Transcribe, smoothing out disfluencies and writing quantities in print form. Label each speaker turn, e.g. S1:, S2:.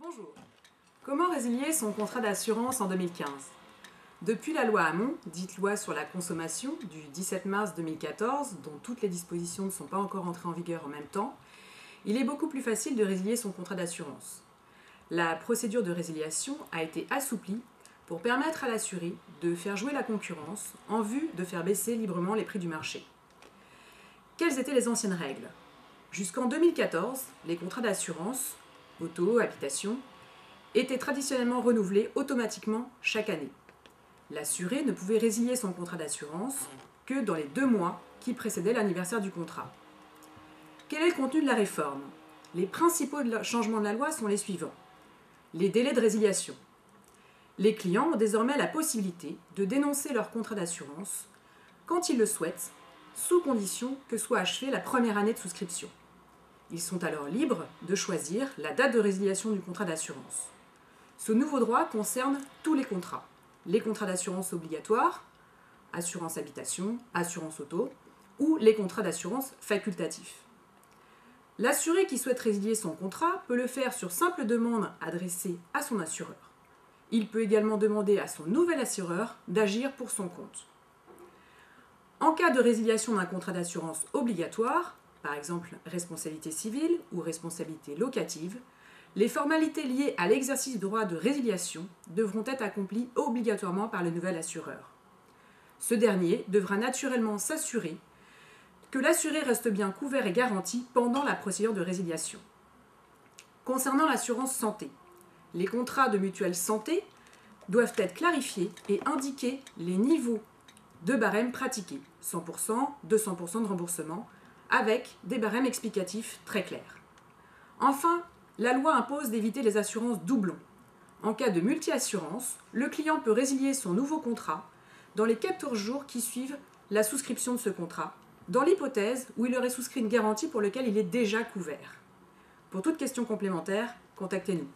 S1: Bonjour. Comment résilier son contrat d'assurance en 2015? Depuis la loi Hamon, dite loi sur la consommation du 17 mars 2014, dont toutes les dispositions ne sont pas encore entrées en vigueur en même temps, il est beaucoup plus facile de résilier son contrat d'assurance. La procédure de résiliation a été assouplie pour permettre à l'assuré de faire jouer la concurrence en vue de faire baisser librement les prix du marché. Quelles étaient les anciennes règles? Jusqu'en 2014, les contrats d'assurance, auto, habitation, étaient traditionnellement renouvelés automatiquement chaque année. L'assuré ne pouvait résilier son contrat d'assurance que dans les 2 mois qui précédaient l'anniversaire du contrat. Quel est le contenu de la réforme? Les principaux changements de la loi sont les suivants. Les délais de résiliation. Les clients ont désormais la possibilité de dénoncer leur contrat d'assurance quand ils le souhaitent, sous condition que soit achevée la première année de souscription. Ils sont alors libres de choisir la date de résiliation du contrat d'assurance. Ce nouveau droit concerne tous les contrats d'assurance obligatoires, assurance habitation, assurance auto, ou les contrats d'assurance facultatifs. L'assuré qui souhaite résilier son contrat peut le faire sur simple demande adressée à son assureur. Il peut également demander à son nouvel assureur d'agir pour son compte. En cas de résiliation d'un contrat d'assurance obligatoire, par exemple responsabilité civile ou responsabilité locative, les formalités liées à l'exercice du droit de résiliation devront être accomplies obligatoirement par le nouvel assureur. Ce dernier devra naturellement s'assurer que l'assuré reste bien couvert et garanti pendant la procédure de résiliation. Concernant l'assurance santé, les contrats de mutuelle santé doivent être clarifiés et indiquer les niveaux de barème pratiqués, 100%, 200% de remboursement, avec des barèmes explicatifs très clairs. Enfin, la loi impose d'éviter les assurances doublons. En cas de multi-assurance, le client peut résilier son nouveau contrat dans les 14 jours qui suivent la souscription de ce contrat, dans l'hypothèse où il aurait souscrit une garantie pour laquelle il est déjà couvert. Pour toute question complémentaire, contactez-nous.